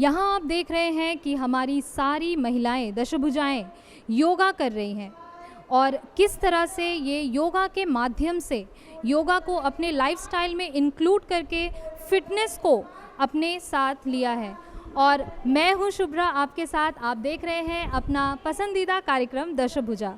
यहाँ आप देख रहे हैं कि हमारी सारी महिलाएं दशभुजाएं योगा कर रही हैं और किस तरह से ये योगा के माध्यम से योगा को अपने लाइफस्टाइल में इंक्लूड करके फिटनेस को अपने साथ लिया है। और मैं हूँ शुभ्रा आपके साथ। आप देख रहे हैं अपना पसंदीदा कार्यक्रम दशभुजा।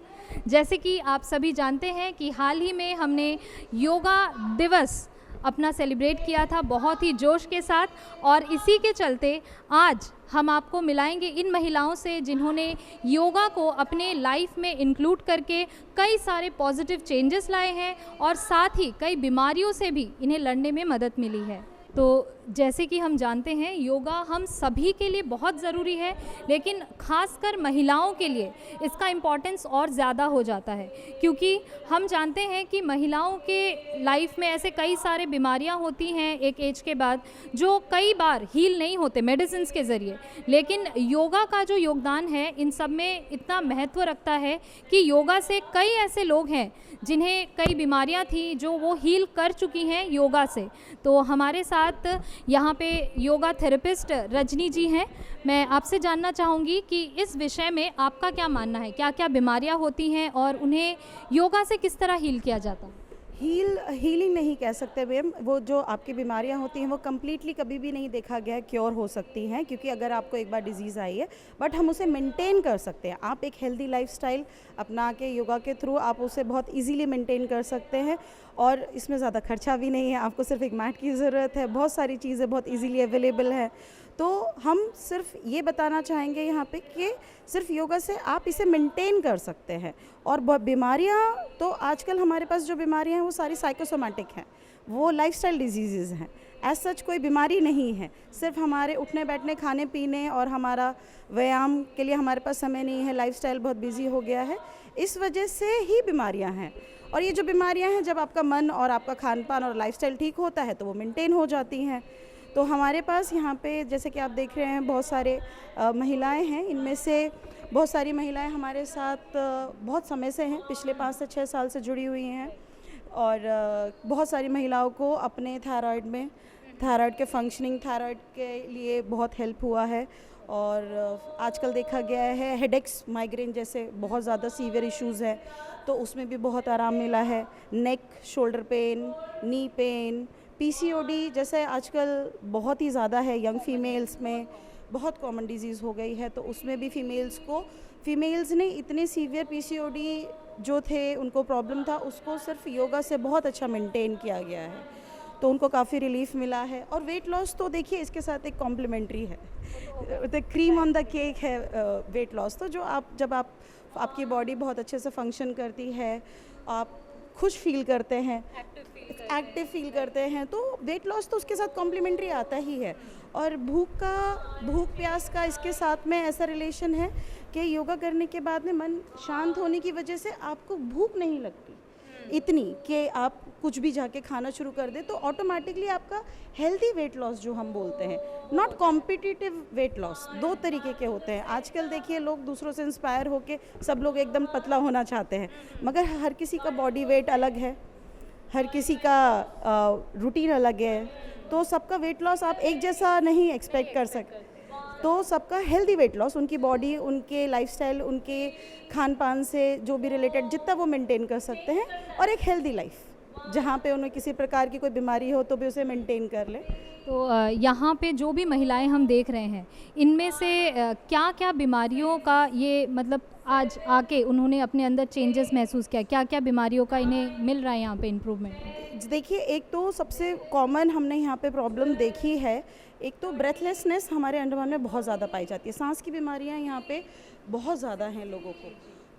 जैसे कि आप सभी जानते हैं कि हाल ही में हमने योगा दिवस अपना सेलिब्रेट किया था बहुत ही जोश के साथ, और इसी के चलते आज हम आपको मिलाएंगे इन महिलाओं से जिन्होंने योगा को अपने लाइफ में इंक्लूड करके कई सारे पॉजिटिव चेंजेस लाए हैं और साथ ही कई बीमारियों से भी इन्हें लड़ने में मदद मिली है। तो जैसे कि हम जानते हैं योगा हम सभी के लिए बहुत ज़रूरी है, लेकिन ख़ासकर महिलाओं के लिए इसका इम्पोर्टेंस और ज़्यादा हो जाता है, क्योंकि हम जानते हैं कि महिलाओं के लाइफ में ऐसे कई सारे बीमारियां होती हैं एक एज के बाद जो कई बार हील नहीं होते मेडिसिन के ज़रिए, लेकिन योगा का जो योगदान है इन सब में इतना महत्व रखता है कि योगा से कई ऐसे लोग हैं जिन्हें कई बीमारियां थी जो वो हील कर चुकी हैं योगा से। तो हमारे साथ यहाँ पे योगा थेरेपिस्ट रजनी जी हैं। मैं आपसे जानना चाहूँगी कि इस विषय में आपका क्या मानना है, क्या क्या बीमारियाँ होती हैं और उन्हें योगा से किस तरह हील किया जाता है? हीलिंग नहीं कह सकते मैम। वो जो आपकी बीमारियां होती हैं वो कम्प्लीटली कभी भी नहीं देखा गया है क्योर हो सकती हैं, क्योंकि अगर आपको एक बार डिजीज़ आई है बट हम उसे मेंटेन कर सकते हैं। आप एक हेल्दी लाइफस्टाइल अपना के योगा के थ्रू आप उसे बहुत इजीली मेंटेन कर सकते हैं, और इसमें ज़्यादा खर्चा भी नहीं है। आपको सिर्फ एक मैट की ज़रूरत है, बहुत सारी चीज़ें बहुत इजीली अवेलेबल है। तो हम सिर्फ ये बताना चाहेंगे यहाँ पे कि सिर्फ योगा से आप इसे मेंटेन कर सकते हैं। और बीमारियाँ तो आजकल हमारे पास जो बीमारियाँ हैं वो सारी साइकोसोमैटिक हैं, वो लाइफस्टाइल डिजीज़ हैं। एज सच कोई बीमारी नहीं है, सिर्फ हमारे उठने बैठने खाने पीने और हमारा व्यायाम के लिए हमारे पास समय नहीं है, लाइफस्टाइल बहुत बिजी हो गया है, इस वजह से ही बीमारियाँ हैं। और ये जो बीमारियाँ हैं जब आपका मन और आपका खान पान और लाइफस्टाइल ठीक होता है तो वो मेंटेन हो जाती हैं। तो हमारे पास यहाँ पे जैसे कि आप देख रहे हैं बहुत सारे महिलाएं हैं, इनमें से बहुत सारी महिलाएं हमारे साथ बहुत समय से हैं, पिछले 5 से 6 साल से जुड़ी हुई हैं। और बहुत सारी महिलाओं को अपने थायराइड के फंक्शनिंग, थायराइड के लिए बहुत हेल्प हुआ है। और आजकल देखा गया है हेडेक्स, माइग्रेन जैसे बहुत ज़्यादा सीवियर इश्यूज़ हैं तो उसमें भी बहुत आराम मिला है। Neck, shoulder pain, knee pain, PCOD जैसे आजकल बहुत ही ज़्यादा है, यंग फीमेल्स में बहुत कॉमन डिजीज़ हो गई है, तो उसमें भी फीमेल्स ने इतने सीवियर पीसीओडी जो थे उनको प्रॉब्लम था, उसको सिर्फ योगा से बहुत अच्छा मेंटेन किया गया है, तो उनको काफ़ी रिलीफ मिला है। और वेट लॉस तो देखिए इसके साथ एक कॉम्प्लीमेंट्री है, the cream on the cake है वेट लॉस। तो जो आपकी बॉडी बहुत अच्छे से फंक्शन करती है, आप खुश फील करते हैं, एक्टिव फील करते हैं, तो वेट लॉस तो उसके साथ कॉम्प्लीमेंट्री आता ही है। और भूख प्यास का इसके साथ में ऐसा रिलेशन है कि योगा करने के बाद में मन शांत होने की वजह से आपको भूख नहीं लगती इतनी कि आप कुछ भी जाके खाना शुरू कर दे, तो ऑटोमेटिकली आपका हेल्दी वेट लॉस जो हम बोलते हैं, नॉट कॉम्पिटिटिव वेट लॉस, 2 तरीके के होते हैं। आजकल देखिए लोग दूसरों से इंस्पायर होके सब लोग एकदम पतला होना चाहते हैं, मगर हर किसी का बॉडी वेट अलग है, हर किसी का रूटीन अलग है, तो सबका वेट लॉस आप एक जैसा नहीं एक्सपेक्ट कर सकते। तो सबका हेल्दी वेट लॉस उनकी बॉडी, उनके लाइफस्टाइल, उनके खान पान से जो भी रिलेटेड जितना वो मेंटेन कर सकते हैं, और एक हेल्दी लाइफ जहाँ पे उन्हें किसी प्रकार की कोई बीमारी हो तो भी उसे मेंटेन कर ले। तो यहाँ पे जो भी महिलाएं हम देख रहे हैं इनमें से क्या क्या बीमारियों का ये मतलब आज आके उन्होंने अपने अंदर चेंजेस महसूस किया, क्या क्या बीमारियों का इन्हें मिल रहा है यहाँ पे इम्प्रूवमेंट? देखिए एक तो सबसे कॉमन हमने यहाँ पे प्रॉब्लम देखी है, एक तो ब्रेथलेसनेस हमारे अंडमान में बहुत ज़्यादा पाई जाती है। सांस की बीमारियाँ यहाँ पे बहुत ज़्यादा हैं लोगों को,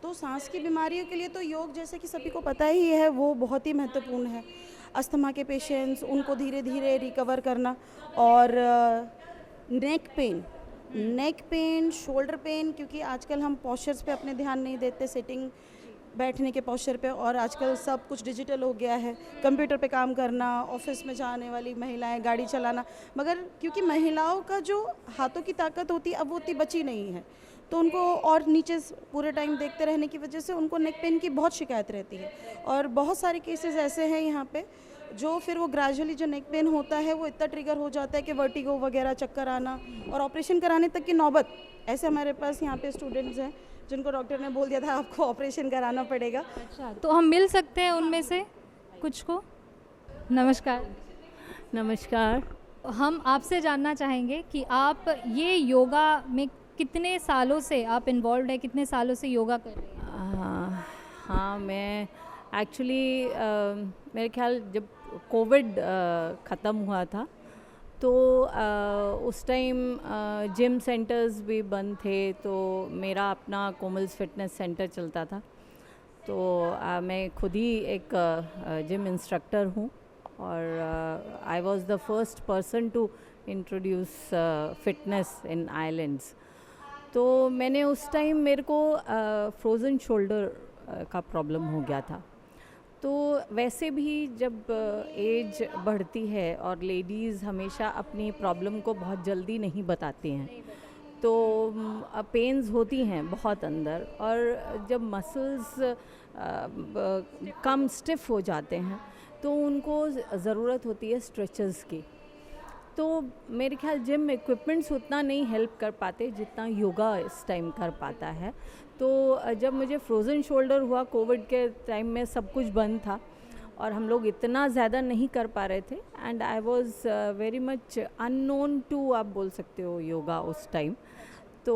तो सांस की बीमारियों के लिए तो योग जैसे कि सभी को पता ही है वो बहुत ही महत्वपूर्ण है। अस्थमा के पेशेंट्स, उनको धीरे धीरे रिकवर करना, और नेक पेन, शोल्डर पेन, क्योंकि आजकल हम पोस्चर्स पे अपने ध्यान नहीं देते, सिटिंग बैठने के पोस्चर पे, और आजकल सब कुछ डिजिटल हो गया है, कंप्यूटर पे काम करना, ऑफिस में जाने वाली महिलाएं गाड़ी चलाना, मगर क्योंकि महिलाओं का जो हाथों की ताकत होती है अब वो उतनी बची नहीं है, तो उनको और नीचे पूरे टाइम देखते रहने की वजह से उनको नेक पेन की बहुत शिकायत रहती है। और बहुत सारे केसेस ऐसे हैं यहाँ पे जो फिर वो ग्रेजुअली जो नेक पेन होता है वो इतना ट्रिगर हो जाता है कि वर्टिगो वगैरह, चक्कर आना और ऑपरेशन कराने तक की नौबत। ऐसे हमारे पास यहाँ पे स्टूडेंट्स हैं जिनको डॉक्टर ने बोल दिया था आपको ऑपरेशन कराना पड़ेगा। अच्छा, तो हम मिल सकते हैं उनमें से कुछ को? नमस्कार। नमस्कार। हम आपसे जानना चाहेंगे कि आप ये योगा में कितने सालों से आप इन्वॉल्व है, कितने सालों से योगा कर रहे हैं? हाँ, मैं एक्चुअली मेरे ख्याल जब कोविड ख़त्म हुआ था तो उस टाइम जिम सेंटर्स भी बंद थे, तो मेरा अपना कोमल्स फिटनेस सेंटर चलता था। तो मैं खुद ही एक जिम इंस्ट्रक्टर हूँ और I was the first person to introduce fitness in islands. तो मैंने उस टाइम मेरे को फ्रोज़न शोल्डर का प्रॉब्लम हो गया था। तो वैसे भी जब एज बढ़ती है और लेडीज़ हमेशा अपनी प्रॉब्लम को बहुत जल्दी नहीं बताती हैं, तो पेन्स होती हैं बहुत अंदर, और जब मसल्स कम स्टिफ हो जाते हैं तो उनको ज़रूरत होती है स्ट्रेचेस की। तो मेरे ख्याल जिम इक्विपमेंट्स उतना नहीं हेल्प कर पाते जितना योगा इस टाइम कर पाता है। तो जब मुझे फ्रोज़न शोल्डर हुआ कोविड के टाइम में, सब कुछ बंद था और हम लोग इतना ज़्यादा नहीं कर पा रहे थे, and I was very much unknown to, आप बोल सकते हो, योगा उस टाइम। तो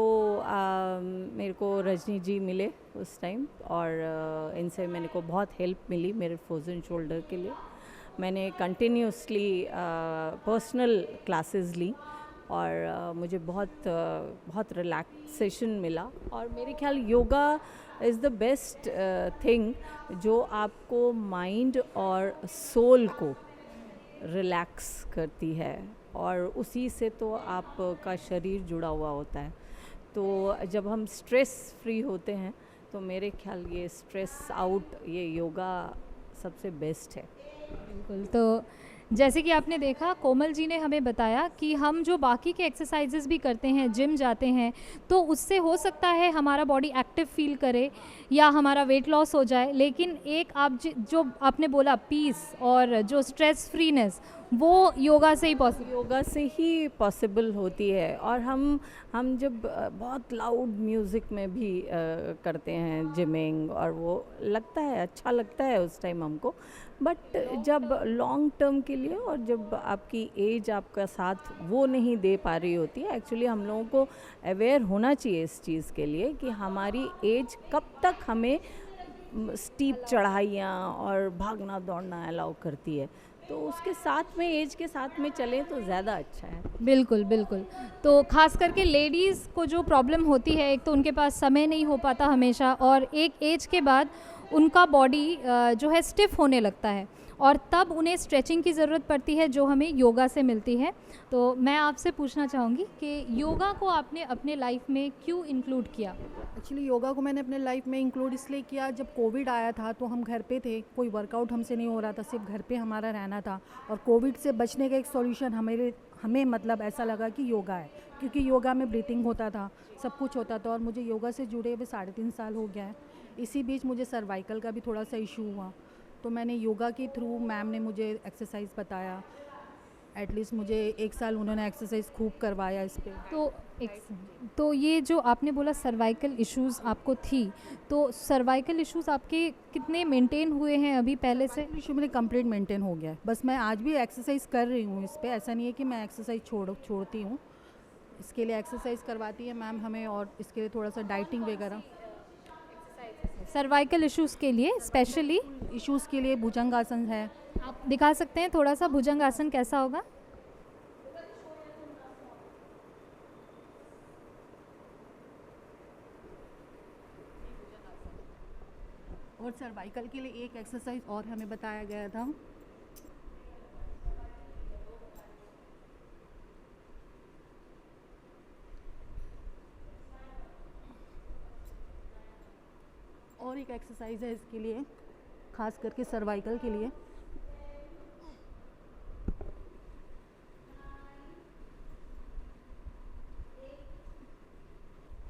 मेरे को रजनी जी मिले उस टाइम और इनसे मेरे को बहुत हेल्प मिली मेरे फ्रोज़न शोल्डर के लिए। मैंने कंटिन्यूसली पर्सनल क्लासेस ली और मुझे बहुत रिलैक्सेशन मिला। और मेरे ख्याल yoga is the best thing जो आपको माइंड और सोल को रिलैक्स करती है, और उसी से तो आपका शरीर जुड़ा हुआ होता है। तो जब हम स्ट्रेस फ्री होते हैं तो मेरे ख्याल ये स्ट्रेस आउट, ये योगा सबसे बेस्ट है। बिल्कुल। तो जैसे कि आपने देखा, कोमल जी ने हमें बताया कि हम जो बाकी के एक्सरसाइजेस भी करते हैं, जिम जाते हैं, तो उससे हो सकता है हमारा बॉडी एक्टिव फील करे या हमारा वेट लॉस हो जाए, लेकिन एक आप जो आपने बोला पीस और जो स्ट्रेस फ्रीनेस, वो योगा से ही पॉसिबल योगा से ही पॉसिबल होती है। और हम जब बहुत लाउड म्यूज़िक में भी करते हैं जिमिंग, और वो लगता है, अच्छा लगता है उस टाइम हमको, बट जब लॉन्ग टर्म के लिए और जब आपकी एज आपका साथ वो नहीं दे पा रही होती है, एक्चुअली हम लोगों को अवेयर होना चाहिए इस चीज़ के लिए कि हमारी एज कब तक हमें स्टीप चढ़ाइयाँ और भागना दौड़ना अलाउ करती है। तो उसके साथ में, एज के साथ में चलें तो ज़्यादा अच्छा है। बिल्कुल, बिल्कुल। तो ख़ास करके लेडीज़ को जो प्रॉब्लम होती है, एक तो उनके पास समय नहीं हो पाता हमेशा, और एक एज के बाद उनका बॉडी जो है स्टिफ़ होने लगता है, और तब उन्हें स्ट्रेचिंग की ज़रूरत पड़ती है जो हमें योगा से मिलती है। तो मैं आपसे पूछना चाहूँगी कि योगा को आपने अपने लाइफ में क्यों इंक्लूड किया? एक्चुअली योगा को मैंने अपने लाइफ में इंक्लूड इसलिए किया, जब कोविड आया था तो हम घर पे थे, कोई वर्कआउट हमसे नहीं हो रहा था, सिर्फ घर पे हमारा रहना था, और कोविड से बचने का एक सॉल्यूशन हमें मतलब ऐसा लगा कि योगा है, क्योंकि योगा में ब्रीथिंग होता था, सब कुछ होता था, और मुझे योगा से जुड़े हुए 3.5 साल हो गया है। इसी बीच मुझे सर्वाइकल का भी थोड़ा सा इशू हुआ, तो मैंने योगा के थ्रू, मैम ने मुझे एक्सरसाइज बताया, एटलीस्ट मुझे 1 साल उन्होंने एक्सरसाइज खूब करवाया इस पर। तो ये जो आपने बोला सर्वाइकल इश्यूज़ आपको थी, तो सर्वाइकल इश्यूज़ आपके कितने मेंटेन हुए हैं अभी पहले से? इशू मेरे कंप्लीट मेंटेन हो गया है, बस मैं आज भी एक्सरसाइज कर रही हूँ इस पर, ऐसा नहीं है कि मैं एक्सरसाइज छोड़ती हूँ। इसके लिए एक्सरसाइज करवाती है मैम हमें, और इसके लिए थोड़ा सा डाइटिंग वगैरह। सर्वाइकल इश्यूज़ के लिए स्पेशली इश्यूज़ के लिए भुजंग आसन है। आप दिखा सकते हैं थोड़ा सा भुजंग आसन कैसा होगा? और सर्वाइकल के लिए एक एक्सरसाइज और हमें बताया गया था, और एक एक्सरसाइज है इसके लिए, खास करके सर्वाइकल के लिए।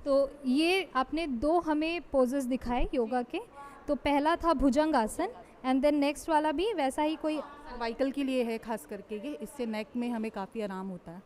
तो ये आपने 2 हमें पोजेस दिखाए योगा के। तो पहला था भुजंग आसन, एंड देन नेक्स्ट वाला भी वैसा ही कोई सर्वाइकल के लिए है खास करके ये, इससे नेक में हमें काफ़ी आराम होता है।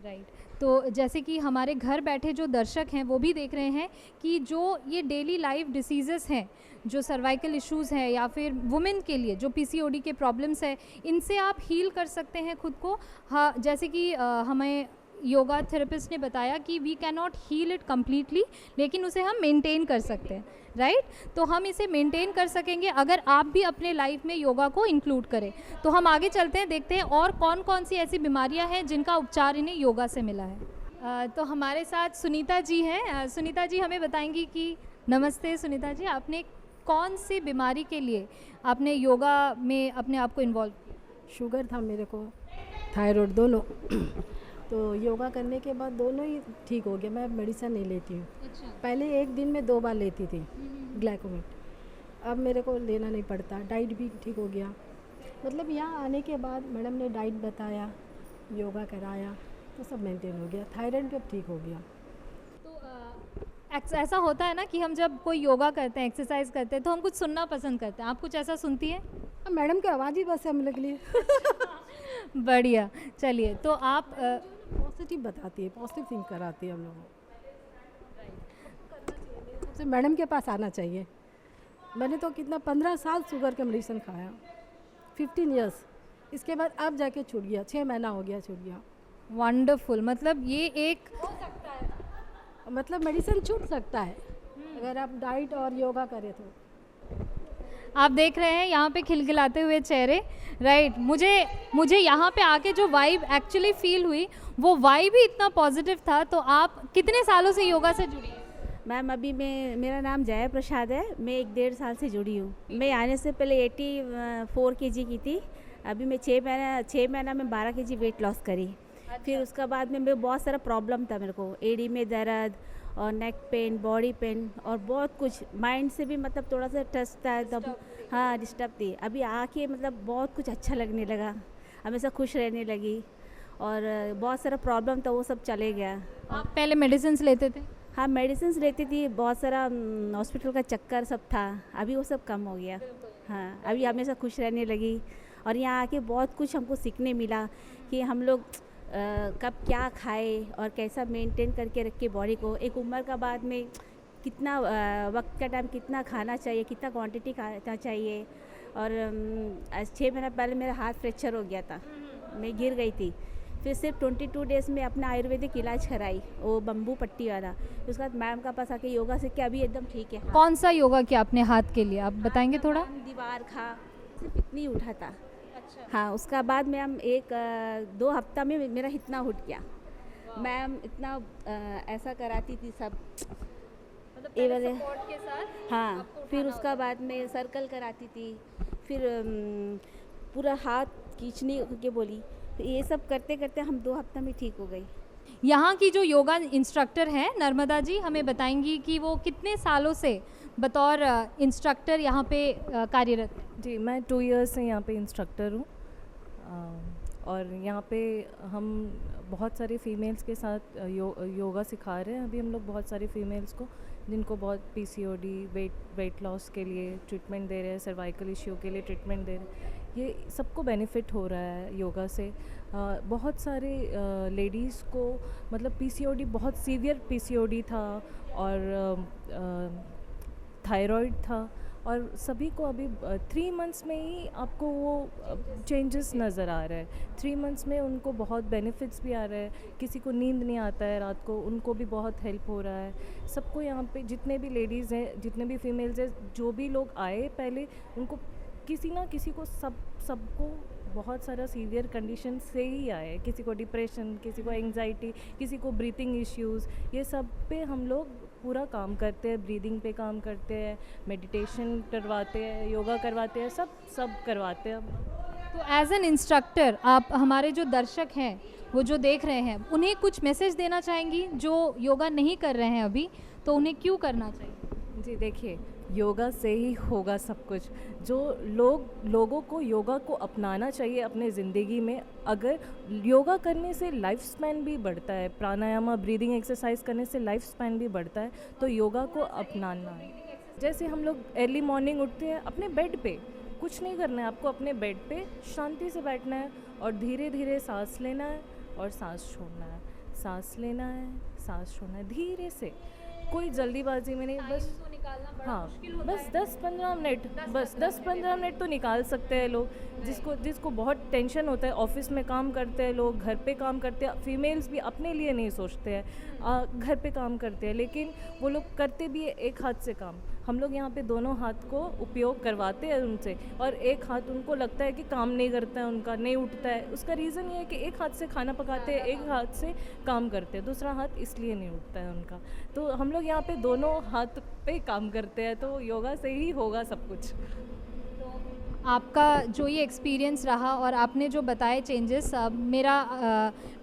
राइट। तो जैसे कि हमारे घर बैठे जो दर्शक हैं वो भी देख रहे हैं कि जो ये डेली लाइफ डिसीज़ेस हैं, जो सर्वाइकल इश्यूज़ हैं या फिर वुमेन के लिए जो पीसीओडी के प्रॉब्लम्स है, इनसे आप हील कर सकते हैं खुद को। हाँ, जैसे कि हमें योगा थेरेपिस्ट ने बताया कि we can not heal it completely, लेकिन उसे हम मेंटेन कर सकते हैं। राइट। तो हम इसे मेंटेन कर सकेंगे अगर आप भी अपने लाइफ में योगा को इंक्लूड करें। तो हम आगे चलते हैं, देखते हैं और कौन कौन सी ऐसी बीमारियां हैं जिनका उपचार इन्हें योगा से मिला है। तो हमारे साथ सुनीता जी हैं। सुनीता जी हमें बताएंगी कि नमस्ते सुनीता जी, आपने कौन सी बीमारी के लिए आपने योगा में अपने आप को इन्वॉल्व किया? शुगर था मेरे को, थायराइड, दोनों। तो योगा करने के बाद दोनों ही ठीक हो गया। मैं मेडिसिन नहीं लेती हूँ। अच्छा। पहले एक दिन में 2 बार लेती थी ग्लाइकोमेट, अब मेरे को लेना नहीं पड़ता। डाइट भी ठीक हो गया। मतलब यहाँ आने के बाद मैडम ने डाइट बताया, योगा कराया, तो सब मेंटेन हो गया। थायराइड भी अब ठीक हो गया। तो ऐसा होता है ना कि हम जब कोई योगा करते हैं, एक्सरसाइज करते हैं, तो हम कुछ सुनना पसंद करते हैं। आप कुछ ऐसा सुनती हैं? अब मैडम की आवाज़ ही बस है हम लोग के लिए। बढ़िया। चलिए, तो आप पॉजिटिव बताती है, पॉजिटिव थिंक कराती है हम लोगों को। सबसे मैडम के पास आना चाहिए। मैंने तो कितना 15 साल शुगर का मेडिसिन खाया, 15 इयर्स। इसके बाद अब जाके छूट गया, 6 महीना हो गया छूट गया। वंडरफुल। मतलब ये एक मतलब मेडिसिन छूट सकता है अगर आप डाइट और योगा करें तो। आप देख रहे हैं यहाँ पे खिलखिलाते हुए चेहरे। राइट। मुझे यहाँ पे आके जो वाइब एक्चुअली फील हुई, वो वाइब ही इतना पॉजिटिव था। तो आप कितने सालों से योगा से जुड़ी हैं? मैम अभी मेरा नाम जया प्रसाद है। मैं 1-1.5 साल से जुड़ी हूँ। मैं आने से पहले 84 kg की थी। अभी मैं 6 महीना में 12 kg वेट लॉस करी। फिर उसके बाद में मैं बहुत सारा प्रॉब्लम था मेरे को, एड़ी में दर्द और नेक पेन, बॉडी पेन और बहुत कुछ। माइंड से भी मतलब थोड़ा सा टच था तब, हाँ डिस्टर्ब थी। अभी आके मतलब बहुत कुछ अच्छा लगने लगा, हमेशा खुश रहने लगी और बहुत सारा प्रॉब्लम था वो सब चले गया। आप पहले मेडिसिन लेते थे? हाँ मेडिसिन लेती थी, बहुत सारा हॉस्पिटल का चक्कर सब था। अभी वो सब कम हो गया। हाँ अभी हमेशा खुश रहने लगी और यहाँ आके बहुत कुछ हमको सीखने मिला कि हम लोग कब क्या खाए और कैसा मेंटेन करके रखे बॉडी को। एक उम्र का बाद में कितना वक्त का टाइम कितना खाना चाहिए, कितना क्वांटिटी खाना चाहिए। और 6 महीना पहले मेरा हाथ फ्रैक्चर हो गया था, मैं गिर गई थी। फिर सिर्फ 22 डेज़ में अपना आयुर्वेदिक इलाज कराई, वो बम्बू पट्टी वाला। उसके बाद मैम का पास आके योगा सीख के अभी एकदम ठीक है। कौन सा योगा किया अपने हाथ के लिए, आप बताएंगे थोड़ा? दीवार खा सिर्फ इतनी उठा था। हाँ उसका बाद में हम 1-2 हफ्ता में मेरा इतना उठ गया। मैम इतना ऐसा कराती थी सब, मतलब ये पहले वाले सपोर्ट के साथ हाँ। आपको फिर उठाना उसका बाद में सर्कल कराती थी, फिर पूरा हाथ खींचने के बोली। तो ये सब करते करते हम 2 हफ्ता में ठीक हो गई। यहाँ की जो योगा इंस्ट्रक्टर हैं नर्मदा जी, हमें बताएंगी कि वो कितने सालों से बतौर इंस्ट्रक्टर यहाँ पे कार्यरत हैं। जी मैं 2 इयर्स से यहाँ पे इंस्ट्रक्टर हूँ और यहाँ पे हम बहुत सारे फीमेल्स के साथ योगा सिखा रहे हैं। अभी हम लोग बहुत सारे फीमेल्स को जिनको बहुत पीसीओडी, वेट लॉस के लिए ट्रीटमेंट दे रहे हैं, सर्वाइकल इश्यू के लिए ट्रीटमेंट दे रहे हैं। ये सबको बेनिफिट हो रहा है योगा से। बहुत सारे लेडीज़ को मतलब पीसीओडी, बहुत सीवियर पीसीओडी था और थायराइड था और सभी को अभी 3 मंथ्स में ही आपको वो चेंजेस नज़र आ रहा है। 3 मंथ्स में उनको बहुत बेनिफिट्स भी आ रहे हैं। किसी को नींद नहीं आता है रात को, उनको भी बहुत हेल्प हो रहा है। सबको यहाँ पे जितने भी लेडीज़ हैं, जितने भी फीमेल्स हैं, जो भी लोग आए पहले, उनको किसी ना किसी को सबको बहुत सारा सीवियर कंडीशन से ही आए। किसी को डिप्रेशन, किसी को एंग्जाइटी, किसी को ब्रीथिंग इश्यूज़, ये सब पे हम लोग पूरा काम करते हैं। ब्रीदिंग पे काम करते हैं, मेडिटेशन करवाते हैं, योगा करवाते हैं, सब करवाते हैं। तो एज एन इंस्ट्रक्टर आप हमारे जो दर्शक हैं, वो जो देख रहे हैं, उन्हें कुछ मैसेज देना चाहेंगी जो योगा नहीं कर रहे हैं अभी, तो उन्हें क्यों करना चाहिए? जी देखिए, योगा से ही होगा सब कुछ। जो लोगों को योगा को अपनाना चाहिए अपने ज़िंदगी में। अगर योगा करने से लाइफ स्पैन भी बढ़ता है, प्राणायाम, ब्रीदिंग एक्सरसाइज करने से लाइफ स्पैन भी बढ़ता है, तो योगा को अपनाना है। जैसे हम लोग अर्ली मॉर्निंग उठते हैं, अपने बेड पे कुछ नहीं करना है, आपको अपने बेड पे शांति से बैठना है और धीरे धीरे सांस लेना है और सांस छोड़ना है, सांस लेना है, सांस छोड़ना है, धीरे से, कोई जल्दीबाजी में नहीं, बस हाँ, बस 10-15 मिनट, बस 10-15 मिनट तो निकाल सकते हैं लोग। जिसको बहुत टेंशन होता है, ऑफिस में काम करते हैं लोग, घर पे काम करते हैं, फीमेल्स भी अपने लिए नहीं सोचते हैं, घर पे काम करते हैं, लेकिन वो लोग करते भी है एक हाथ से काम। हम लोग यहाँ पे दोनों हाथ को उपयोग करवाते हैं उनसे, और एक हाथ उनको लगता है कि काम नहीं करता है, उनका नहीं उठता है। उसका रीज़न ये है कि एक हाथ से खाना पकाते हैं, एक हाथ से काम करते हैं, दूसरा हाथ इसलिए नहीं उठता है उनका। तो हम लोग यहाँ पे दोनों हाथ पे काम करते हैं, तो योगा से ही होगा सब कुछ। आपका जो ये एक्सपीरियंस रहा और आपने जो बताए चेंजेस,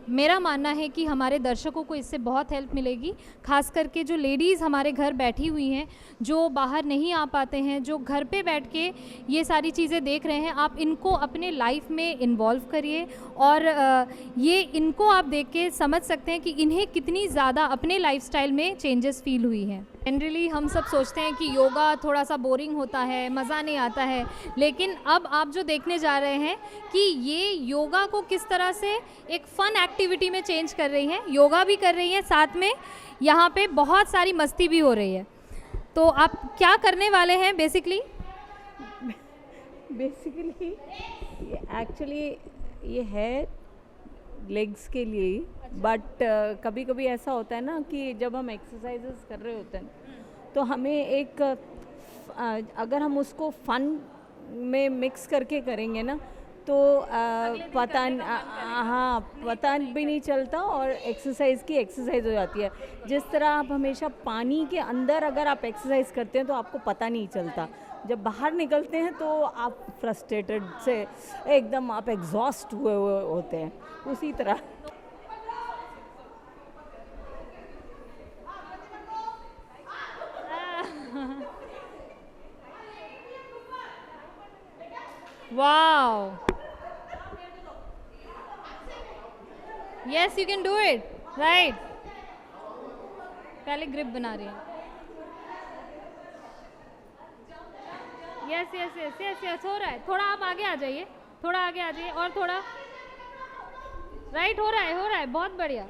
मेरा मानना है कि हमारे दर्शकों को इससे बहुत हेल्प मिलेगी, खास करके जो लेडीज़ हमारे घर बैठी हुई हैं, जो बाहर नहीं आ पाते हैं, जो घर पे बैठ के ये सारी चीज़ें देख रहे हैं, आप इनको अपने लाइफ में इन्वॉल्व करिए और ये इनको आप देख के समझ सकते हैं कि इन्हें कितनी ज़्यादा अपने लाइफस्टाइल में चेंजेस फील हुई हैं। जनरली हम सब सोचते हैं कि योगा थोड़ा सा बोरिंग होता है, मज़ा नहीं आता है, लेकिन अब आप जो देखने जा रहे हैं कि ये योगा को किस तरह से एक फ़न एक्टिविटी में चेंज कर रही हैं, योगा भी कर रही हैं, साथ में यहाँ पे बहुत सारी मस्ती भी हो रही है। तो आप क्या करने वाले हैं बेसिकली? बेसिकली एक्चुअली ये है लेग्स के लिए ही, बट कभी कभी ऐसा होता है ना कि जब हम एक्सरसाइजेस कर रहे होते हैं तो हमें एक अगर हम उसको फन में मिक्स करके करेंगे ना तो पता भी नहीं चलता और एक्सरसाइज की एक्सरसाइज हो जाती है। जिस तरह आप हमेशा पानी के अंदर अगर आप एक्सरसाइज करते हैं तो आपको पता नहीं चलता, जब बाहर निकलते हैं तो आप फ्रस्ट्रेटेड से एकदम आप एग्जॉस्ट हुए होते हैं, उसी तरह। Wow. Yes, you can do it. Right. पहले ग्रिप बना रही है। Yes yes yes yes yes, हो रहा है। थोड़ा आप आगे आ जाइए, थोड़ा आगे आ जाइए, और थोड़ा। राइट, हो रहा है, बहुत बढ़िया।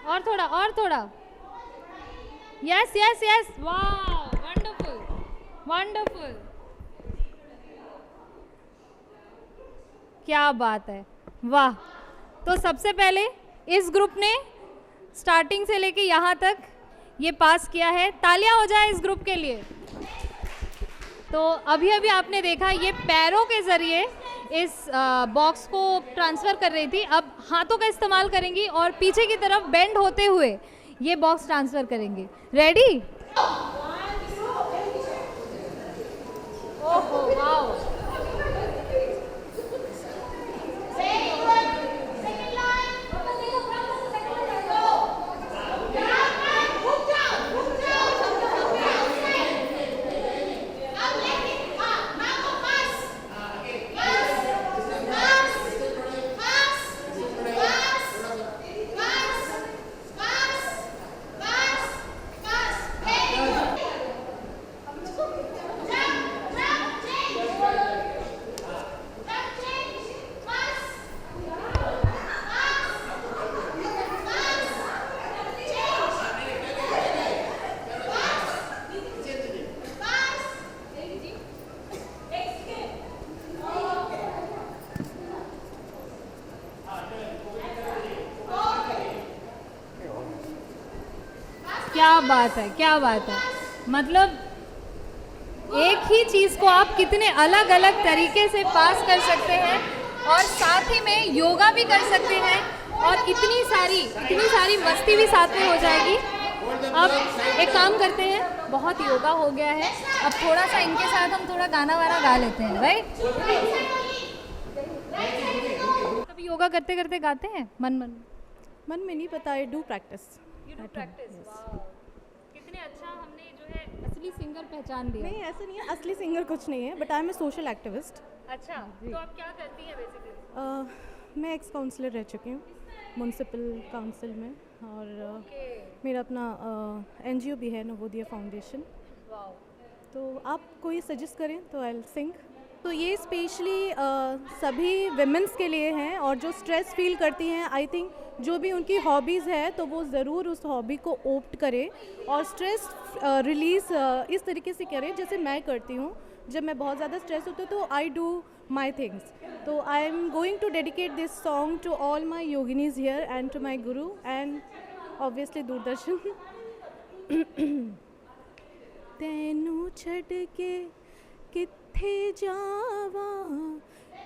और थोड़ा, और थोड़ा। यस यस यस, वाह, वंडरफुल, वंडरफुल, क्या बात है, वाह। तो सबसे पहले इस ग्रुप ने स्टार्टिंग से लेके यहाँ तक ये पास किया है, तालियां हो जाए इस ग्रुप के लिए। तो अभी अभी आपने देखा ये पैरों के ज़रिए इस बॉक्स को ट्रांसफ़र कर रही थी, अब हाथों का इस्तेमाल करेंगी और पीछे की तरफ बेंड होते हुए ये बॉक्स ट्रांसफ़र करेंगी। रेडी? ओहो, वाओ, क्या बात है, क्या बात है। मतलब एक ही चीज़ को आप कितने अलग अलग तरीके से पास कर सकते हैं और साथ ही में योगा भी कर सकते हैं और इतनी सारी मस्ती भी साथ में हो जाएगी। अब एक काम करते हैं, बहुत योगा हो गया है, अब थोड़ा सा इनके साथ हम थोड़ा गाना वाना गा लेते हैं। राइट? कभी योगा करते करते गाते हैं मन में नहीं पता, आई डू प्रैक्टिस। कितने अच्छा हमने जो है असली सिंगर पहचान दिया। नहीं, ऐसा नहीं है, असली सिंगर कुछ नहीं है, but I am a social activist. अच्छा, तो आप क्या करती हैं बेसिकली? मैं एक्स काउंसलर रह चुकी हूँ म्यूनसिपल काउंसिल में, और मेरा अपना NGO भी है, नवोदय फाउंडेशन। तो आप कोई सजेस्ट करें तो आई विल सिंग। तो ये स्पेशली सभी विमेंस के लिए हैं, और जो स्ट्रेस फील करती हैं, आई थिंक जो भी उनकी हॉबीज़ है तो वो ज़रूर उस हॉबी को ओप्ट करें और स्ट्रेस रिलीज़ इस तरीके से करें जैसे मैं करती हूँ। जब मैं बहुत ज़्यादा स्ट्रेस होती हूँ तो आई डू माई थिंग्स। तो I am going to dedicate this song to all my yoginis here and to my guru and obviously Doordarshan. तैनू छड़ के किथे जावा,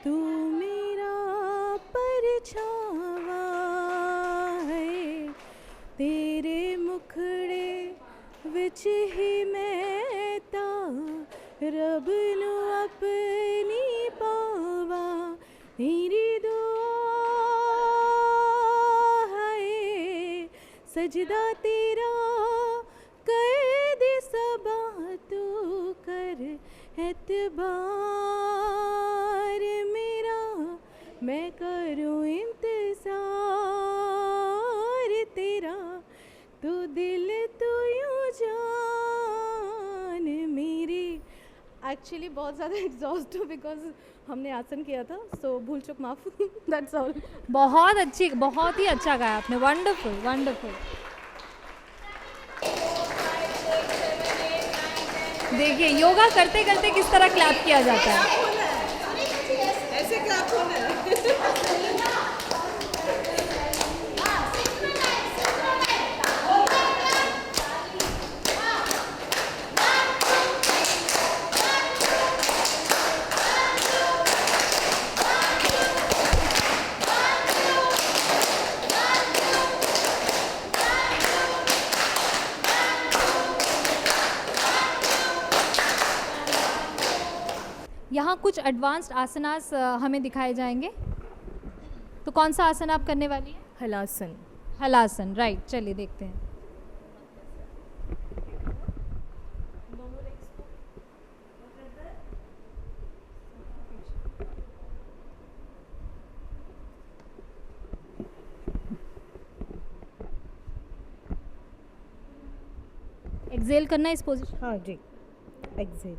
तू मेरा परछावा है, तेरे मुखड़े विच ही मैं ता रब नू अपनी पावा, तेरी दुआ है सजदा तेरा कर दे सबा, तू कर एतबार मेरा, मैं करूँ इंतज़ार तेरा, तू दिल तू यूँ जान मेरी। एक्चुअली बहुत ज़्यादा एग्जॉस्ट हूँ बिकॉज हमने आसन किया था, सो भूल चुक माफ़। That's all. बहुत ही अच्छा गाया आपने, वंडरफुल वंडरफुल। देखिए योगा करते करते किस तरह क्लैप किया जाता है। ऐसे क्लैप होना है। यहाँ कुछ एडवांस्ड आसनास हमें दिखाए जाएंगे। तो कौन सा आसन आप करने वाली हैं? हलासन। हलासन, राइट। चलिए देखते हैं। एक्सेल करना है इस पोजीशन। हाँ जी, एक्सेल,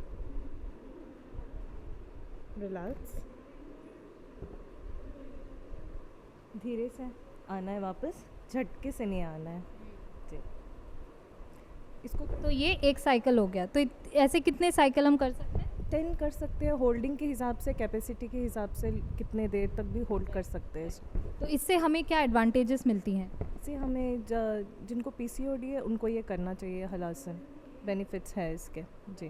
रिलैक्स, धीरे से आना है वापस, झटके से नहीं आना है जी। इसको तो ये एक साइकिल हो गया। तो ऐसे कितने साइकिल हम कर सकते हैं? 10 कर सकते हैं, होल्डिंग के हिसाब से, कैपेसिटी के हिसाब से कितने देर तक भी होल्ड कर सकते हैं इसको। तो इससे हमें क्या एडवांटेजेस मिलती हैं? इससे हमें जिनको पीसीओडी है उनको ये करना चाहिए हलासन, बेनिफिट्स है इसके जी।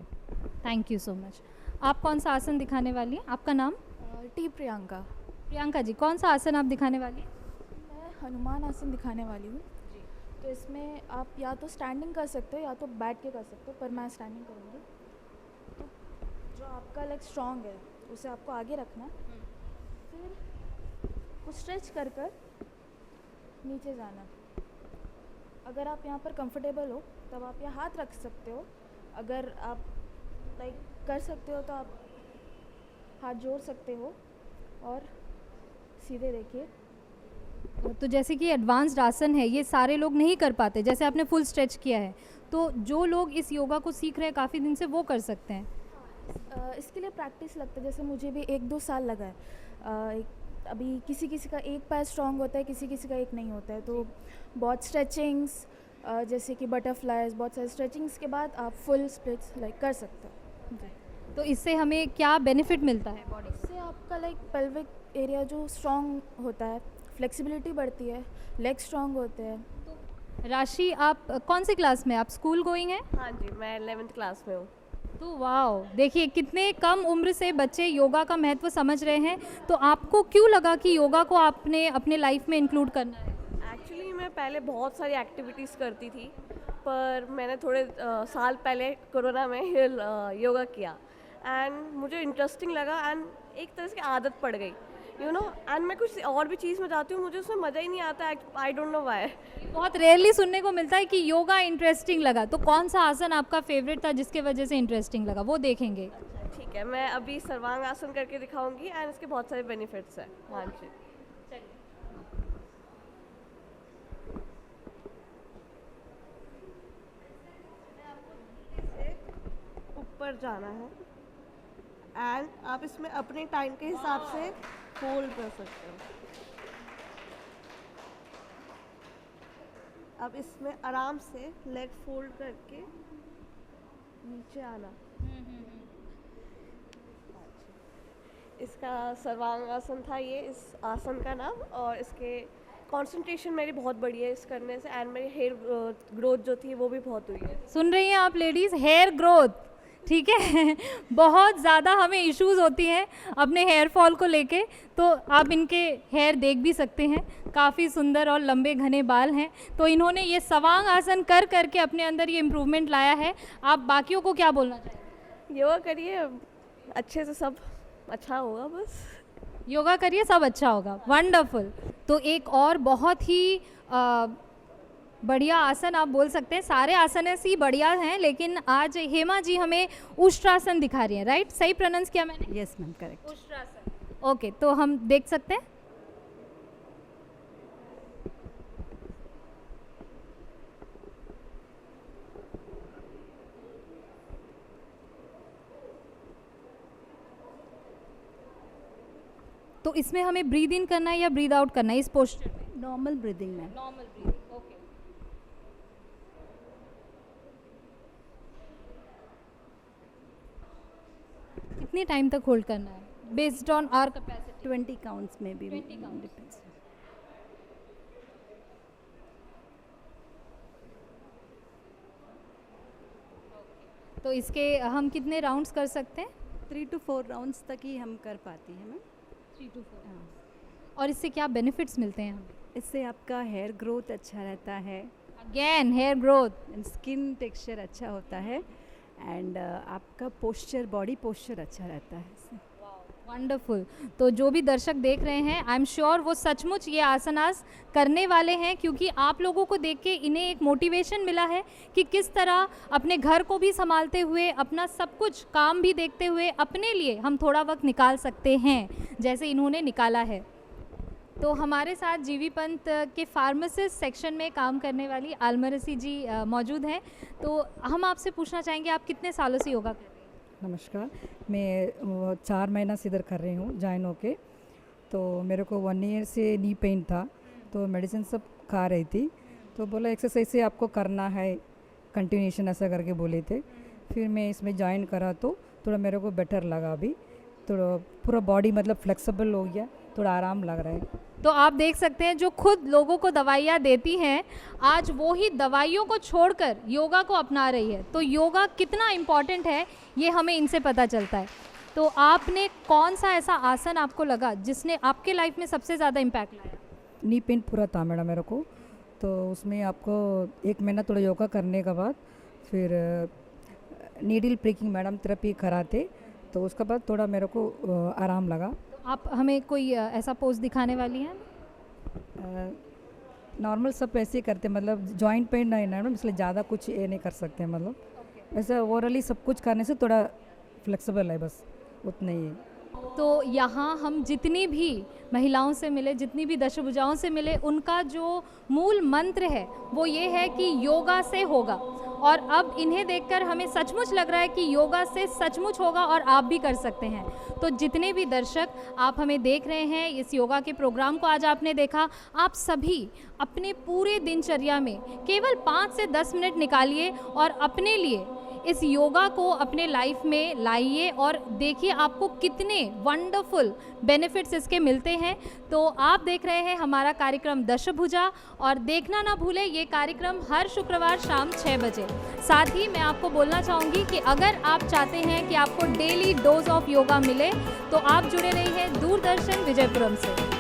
Thank you so much. आप कौन सा आसन दिखाने वाली हैं? आपका नाम? टी प्रियंका। प्रियंका जी, कौन सा आसन आप दिखाने वाली हैं? मैं हनुमान आसन दिखाने वाली हूँ। तो इसमें आप या तो स्टैंडिंग कर सकते हो या तो बैठ के कर सकते हो, पर मैं स्टैंडिंग करूँगी। तो जो आपका लेग स्ट्रॉन्ग है उसे आपको आगे रखना है, फिर कुछ स्ट्रेच कर कर नीचे जाना। अगर आप यहाँ पर कंफर्टेबल हो तब आप यहाँ हाथ रख सकते हो, अगर आप लाइक कर सकते हो तो आप हाथ जोड़ सकते हो और सीधे देखिए। तो जैसे कि एडवांस्ड आसन है, ये सारे लोग नहीं कर पाते। जैसे आपने फुल स्ट्रेच किया है, तो जो लोग इस योगा को सीख रहे हैं काफ़ी दिन से, वो कर सकते हैं। इसके लिए प्रैक्टिस लगता है, जैसे मुझे भी 1-2 साल लगा है। अभी किसी किसी का एक पैर स्ट्रांग होता है, किसी किसी का एक नहीं होता है। तो बहुत स्ट्रेचिंग्स जैसे कि बटरफ्लाइज, बहुत सारे स्ट्रेचिंग्स के बाद आप फुल स्प्लिट्स लाइक कर सकते हो। तो इससे हमें क्या बेनिफिट मिलता है बॉडी? इससे आपका लाइक पेल्विक एरिया जो स्ट्रांग होता है, फ्लेक्सिबिलिटी बढ़ती है, लेग स्ट्रांग होते हैं। राशि, आप कौन से क्लास में? आप स्कूल गोइंग हैं? हाँ जी, मैं 11th क्लास में हूँ। तो वाओ, देखिए कितने कम उम्र से बच्चे योगा का महत्व समझ रहे हैं। तो आपको क्यों लगा कि योगा को आपने अपने लाइफ में इंक्लूड करना है? एक्चुअली मैं पहले बहुत सारी एक्टिविटीज़ करती थी, पर मैंने थोड़े साल पहले कोरोना में योगा किया एंड मुझे इंटरेस्टिंग लगा एंड एक तरह से आदत पड़ गई, यू नो। एंड मैं कुछ और भी चीज़ में जाती हूँ, मुझे उसमें मज़ा ही नहीं आता। I don't know why. बहुत रेयरली सुनने को मिलता है कि योगा इंटरेस्टिंग लगा। तो कौन सा आसन आपका फेवरेट था जिसके वजह से इंटरेस्टिंग लगा, वो देखेंगे। ठीक है, मैं अभी सर्वांग आसन करके दिखाऊंगी एंड इसके बहुत सारे बेनिफिट्स हैं। हाँ जी, ऊपर ऊपर जाना है एंड आप इसमें अपने टाइम के हिसाब से होल्ड कर सकते हो। अब इसमें आराम से लेग फोल्ड करके नीचे आना। इसका सर्वांगासन था ये इस आसन का नाम, और इसके कंसंट्रेशन मेरी बहुत बढ़ी है इस करने से, एंड मेरी हेयर ग्रोथ जो थी वो भी बहुत हुई है। सुन रही हैं आप लेडीज़, हेयर ग्रोथ, ठीक है। बहुत ज़्यादा हमें इश्यूज होती हैं अपने हेयर फॉल को लेके, तो आप इनके हेयर देख भी सकते हैं, काफ़ी सुंदर और लंबे घने बाल हैं। तो इन्होंने ये सवांग आसन कर करके अपने अंदर ये इम्प्रूवमेंट लाया है। आप बाकियों को क्या बोलना चाहेंगे? योगा करिए, अच्छे से सब अच्छा होगा, बस योगा करिए, सब अच्छा होगा। वंडरफुल। तो एक और बहुत ही बढ़िया आसन आप बोल सकते हैं, सारे आसन ऐसे ही बढ़िया हैं, लेकिन आज हेमा जी हमें उष्ट्रासन दिखा रही हैं, राइट? सही प्रोनाउंस किया मैंने? Yes ma'am, correct. उष्ट्रासन। ओके, तो हम देख सकते हैं। तो इसमें हमें ब्रीद इन करना है या ब्रीद आउट करना है इस पोस्चर में? Normal breathing ma'am. Normal breathing, okay. कितने टाइम तक होल्ड करना है based on our capacity? 20 counts में भी 20 counts. डिपेंड्स। तो इसके हम कितने राउंड्स कर सकते हैं? 3 to 4 राउंड्स तक ही हम कर पाती हैं मैम। 3 to 4। और इससे क्या बेनिफिट्स मिलते हैं हमें? इससे आपका हेयर ग्रोथ अच्छा रहता है, again here growth, and skin texture अच्छा होता है, एंड आपका पोस्चर, बॉडी पोस्चर अच्छा रहता है इससे। वंडरफुल। तो जो भी दर्शक देख रहे हैं, आई एम श्योर वो सचमुच ये आसनास करने वाले हैं, क्योंकि आप लोगों को देख के इन्हें एक मोटिवेशन मिला है कि किस तरह अपने घर को भी संभालते हुए, अपना सब कुछ काम भी देखते हुए अपने लिए हम थोड़ा वक्त निकाल सकते हैं, जैसे इन्होंने निकाला है। तो हमारे साथ जीवी पंत के फार्मासिस्ट सेक्शन में काम करने वाली आलमरसी जी मौजूद हैं। तो हम आपसे पूछना चाहेंगे, आप कितने सालों से योगा कर रहे हैं? नमस्कार, मैं 4 महीना से इधर कर रही हूँ ज्वाइन होके। तो मेरे को 1 ईयर से नी पेन था, तो मेडिसिन सब खा रही थी, तो बोला एक्सरसाइज से आपको करना है कंटिन्यूशन, ऐसा करके बोले थे। फिर मैं इसमें ज्वाइन करा तो थोड़ा मेरे को बेटर लगा, अभी थोड़ा पूरा बॉडी मतलब फ्लेक्सिबल हो गया, थोड़ा आराम लग रहा है। तो आप देख सकते हैं, जो खुद लोगों को दवाइयाँ देती हैं, आज वो ही दवाइयों को छोड़कर योगा को अपना रही है। तो योगा कितना इम्पॉर्टेंट है ये हमें इनसे पता चलता है। तो आपने कौन सा ऐसा आसन आपको लगा जिसने आपके लाइफ में सबसे ज़्यादा इम्पैक्ट लाया? नी पेन पूरा था मैडम मेरे को, तो उसमें आपको 1 महीना थोड़ा योगा करने के बाद फिर नीडल प्रिकिंग मैडम थेरेपी कराते, तो उसके बाद थोड़ा मेरे को आराम लगा। आप हमें कोई ऐसा पोज दिखाने वाली हैं? नॉर्मल सब ऐसे ही करते, मतलब जॉइंट पेन नहीं ना मैडम, इसलिए ज़्यादा कुछ ये नहीं कर सकते, मतलब ऐसा ओवरऑली सब कुछ करने से थोड़ा फ्लेक्सिबल है, बस उतना ही है। तो यहाँ हम जितनी भी महिलाओं से मिले, जितनी भी दशभुजाओं से मिले, उनका जो मूल मंत्र है वो ये है कि योगा से होगा। और अब इन्हें देखकर हमें सचमुच लग रहा है कि योगा से सचमुच होगा और आप भी कर सकते हैं। तो जितने भी दर्शक आप हमें देख रहे हैं, इस योगा के प्रोग्राम को आज आपने देखा, आप सभी अपने पूरे दिनचर्या में केवल 5 से 10 मिनट निकालिए और अपने लिए इस योगा को अपने लाइफ में लाइए और देखिए आपको कितने वंडरफुल बेनिफिट्स इसके मिलते हैं। तो आप देख रहे हैं हमारा कार्यक्रम दशभुजा, और देखना ना भूलें ये कार्यक्रम हर शुक्रवार शाम 6 बजे। साथ ही मैं आपको बोलना चाहूँगी कि अगर आप चाहते हैं कि आपको डेली डोज ऑफ योगा मिले, तो आप जुड़े रहिए दूरदर्शन विजयपुरम से।